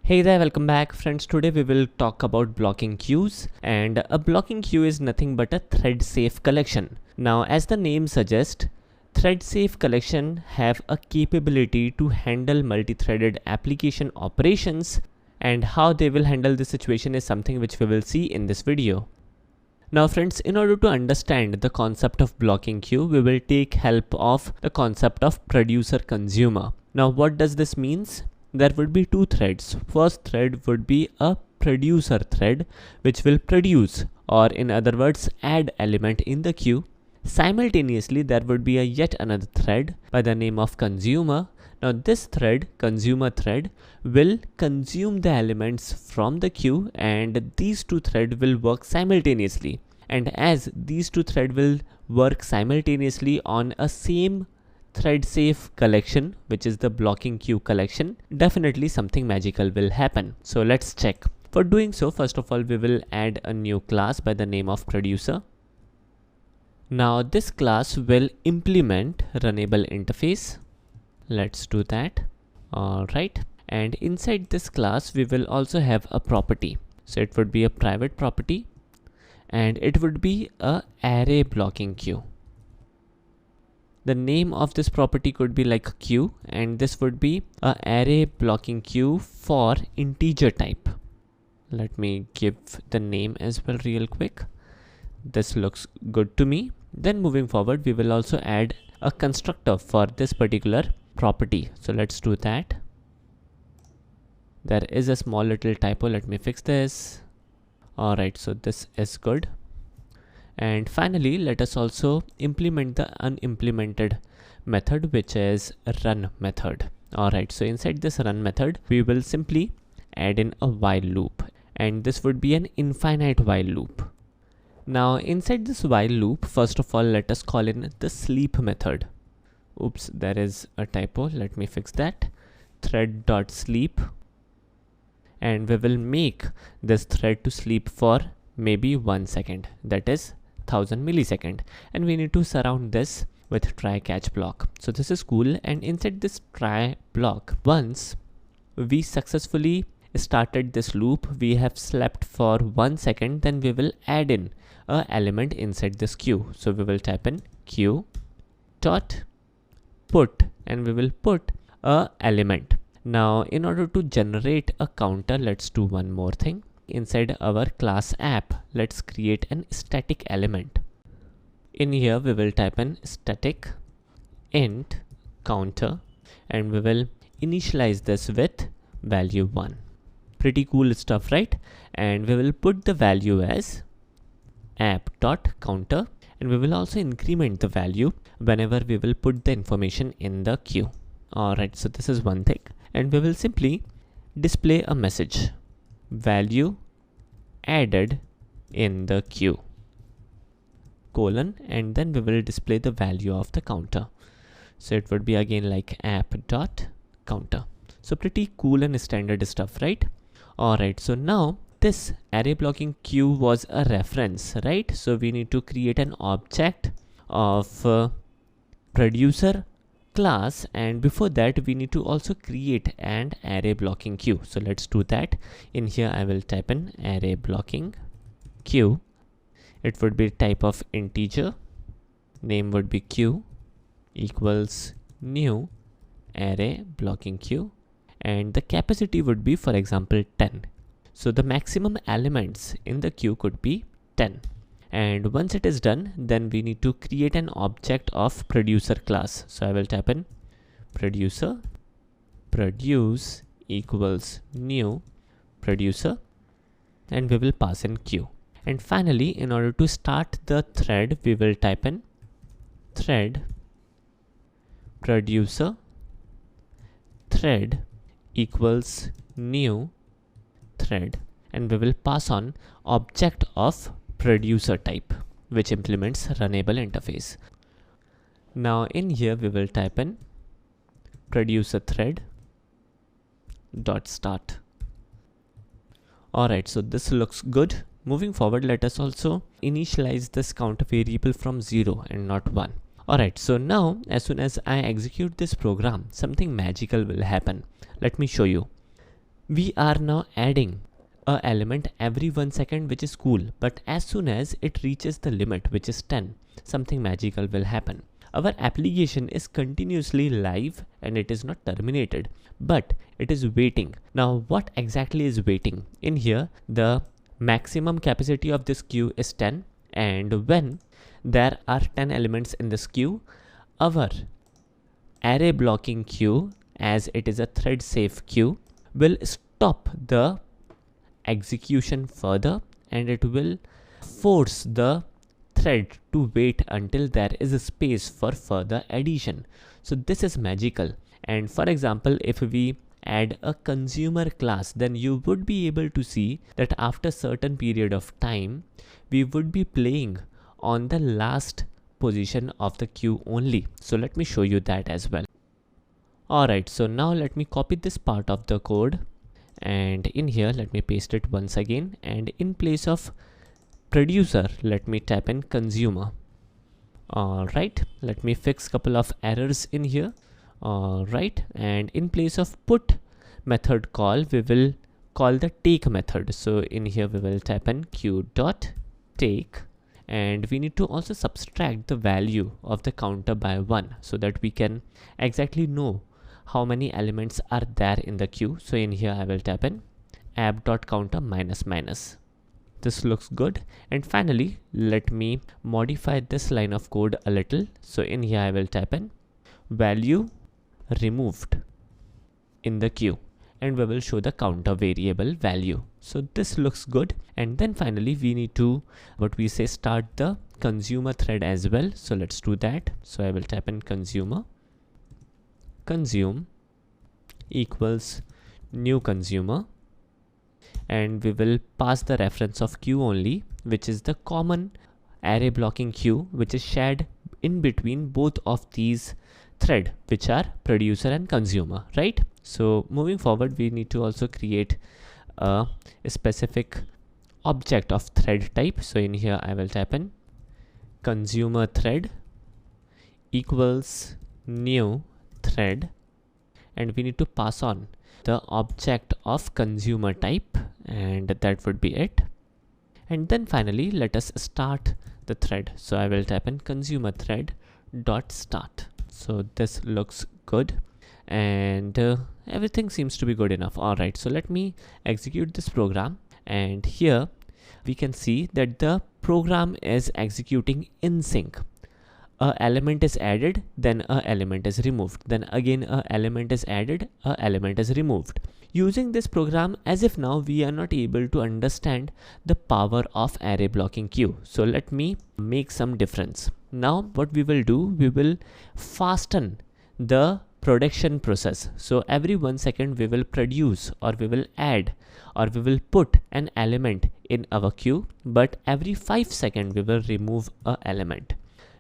Hey there, welcome back friends. Today we will talk about blocking queues, and a blocking queue is nothing but a thread safe collection. Now as the name suggests, thread safe collection have a capability to handle multi-threaded application operations, and how they will handle this situation is something which we will see in this video. Now friends, in order to understand the concept of blocking queue, we will take help of the concept of producer consumer. Now what does this means? There would be two threads. First thread would be a producer thread which will produce, or in other words add element in the queue. Simultaneously there would be a yet another thread by the name of consumer. Now this thread, consumer thread, will consume the elements from the queue, and these two threads will work simultaneously. And as these two threads will work simultaneously on a same thread safe collection, which is the blocking queue collection, definitely something magical will happen. So let's check. For doing so, first of all we will add a new class by the name of producer. Now this class will implement runnable interface. Let's do that. Alright, and inside this class we will also have a property. So it would be a private property, and it would be a array blocking queue. The name of this property could be like a queue, and this would be a array blocking queue for integer type. Let me give the name as well real quick. This looks good to me. Then moving forward, we will also add a constructor for this particular property. So let's do that. There is a small little typo. Let me fix this. Alright, so this is good. And finally, let us also implement the unimplemented method, which is run method. Alright, so inside this run method, we will simply add in a while loop, and this would be an infinite while loop. Now inside this while loop, first of all, let us call in the sleep method. Oops, there is a typo. Let me fix that. Thread.sleep, and we will make this thread to sleep for maybe 1 second, that is 1000 millisecond, and we need to surround this with try catch block. So this is cool, and inside this try block, once we successfully started this loop, we have slept for 1 second, then we will add in a element inside this queue. So we will type in queue dot put, and we will put a element. Now in order to generate a counter, let's do one more thing. Inside our class app, let's create an static element. In here we will type in static int counter, and we will initialize this with value 1. Pretty cool stuff, right? And we will put the value as app.counter, and we will also increment the value whenever we will put the information in the queue. Alright, so this is one thing, and we will simply display a message, value added in the queue, colon, and then we will display the value of the counter. So it would be again like app.counter. So pretty cool and standard stuff, right? Alright, so now this array blocking queue was a reference, right? So we need to create an object of producer class, and before that we need to also create an array blocking queue. So let's do that. In here I will type in array blocking queue. It would be type of integer, name would be queue, equals new array blocking queue, and the capacity would be, for example, 10. So the maximum elements in the queue could be 10. And once it is done, then we need to create an object of producer class. So I will type in producer produce equals new producer, and we will pass in queue. And finally, in order to start the thread, we will type in thread producer thread equals new thread, and we will pass on object of producer type, which implements runnable interface. Now in here we will type in producer thread dot start. Alright, so this looks good. Moving forward, let us also initialize this count variable from 0 and not 1. Alright, so now as soon as I execute this program, something magical will happen. Let me show you. We are now adding a element every 1 second, which is cool, but as soon as it reaches the limit, which is 10, something magical will happen. Our application is continuously live and it is not terminated, but it is waiting. Now what exactly is waiting? In here, the maximum capacity of this queue is 10, and when there are 10 elements in this queue, our array blocking queue, as it is a thread safe queue, will stop the execution further and it will force the thread to wait until there is a space for further addition. So this is magical. And for example, if we add a consumer class, then you would be able to see that after certain period of time, we would be playing on the last position of the queue only. So let me show you that as well. Alright, so now let me copy this part of the code, and in here let me paste it once again, and in place of producer let me type in consumer. Alright, let me fix couple of errors in here. Alright, and in place of put method call, we will call the take method. So in here we will type in queue.take, and we need to also subtract the value of the counter by 1 so that we can exactly know how many elements are there in the queue. So in here I will type in app.counter minus minus. This looks good. And finally, let me modify this line of code a little. So in here I will type in value removed in the queue, and we will show the counter variable value. So this looks good. And then finally we need to, what we say, start the consumer thread as well. So let's do that. So I will type in consume equals new consumer, and we will pass the reference of queue only, which is the common array blocking queue which is shared in between both of these thread, which are producer and consumer, right? So moving forward, we need to also create a specific object of thread type. So in here I will type in consumer thread equals new thread, and we need to pass on the object of consumer type, and that would be it. And then finally let us start the thread. So I will type in consumer thread dot start. So this looks good, and everything seems to be good enough. Alright, so let me execute this program, and here we can see that the program is executing in sync. A element is added, then a element is removed, then again a element is added, a element is removed, using this program as if now we are not able to understand the power of array blocking queue. So let me make some difference. Now what we will do, we will fasten the production process. So every 1 second we will produce, or we will add, or we will put an element in our queue, but every 5 seconds we will remove a element.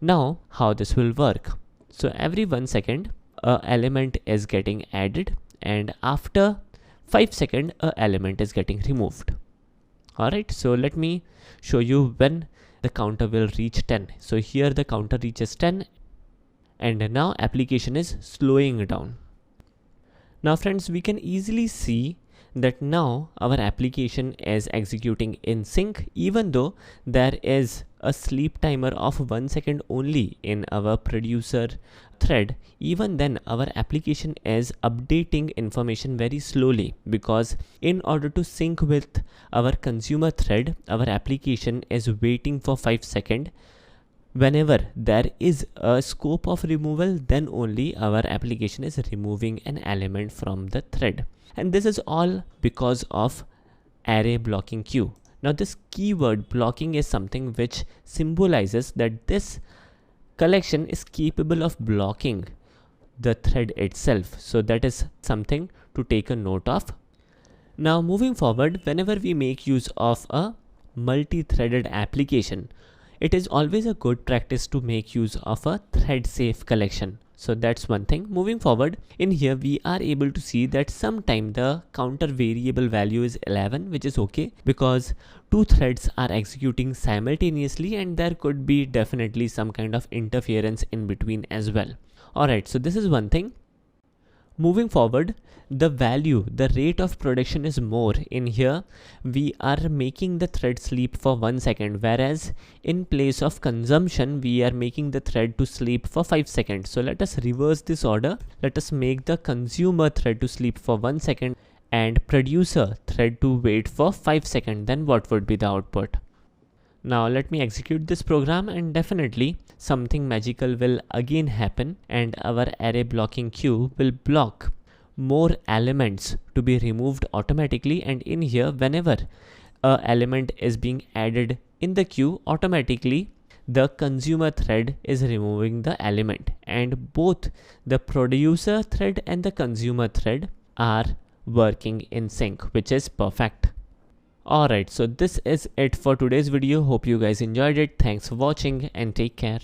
Now how this will work? So every 1 second a element is getting added, and after 5 seconds a element is getting removed. Alright, so let me show you when the counter will reach 10. So here the counter reaches 10, and now application is slowing down. Now friends, we can easily see that now our application is executing in sync, even though there is a sleep timer of 1 second only in our producer thread. Even then our application is updating information very slowly, because in order to sync with our consumer thread, our application is waiting for 5 seconds. Whenever there is a scope of removal, then only our application is removing an element from the thread. And this is all because of array blocking queue. Now this keyword blocking is something which symbolizes that this collection is capable of blocking the thread itself. So that is something to take a note of. Now moving forward, whenever we make use of a multi-threaded application, it is always a good practice to make use of a thread safe collection. So that's one thing. Moving forward, in here we are able to see that sometime the counter variable value is 11, which is okay, because two threads are executing simultaneously and there could be definitely some kind of interference in between as well. Alright, so this is one thing. Moving forward, the rate of production is more. In here, we are making the thread sleep for 1 second, whereas in place of consumption, we are making the thread to sleep for 5 seconds. So let us reverse this order. Let us make the consumer thread to sleep for 1 second and producer thread to wait for 5 seconds. Then what would be the output? Now let me execute this program, and definitely something magical will again happen, and our array blocking queue will block more elements to be removed automatically. And in here, whenever a element is being added in the queue, automatically the consumer thread is removing the element, and both the producer thread and the consumer thread are working in sync, which is perfect. Alright, so this is it for today's video. Hope you guys enjoyed it. Thanks for watching and take care.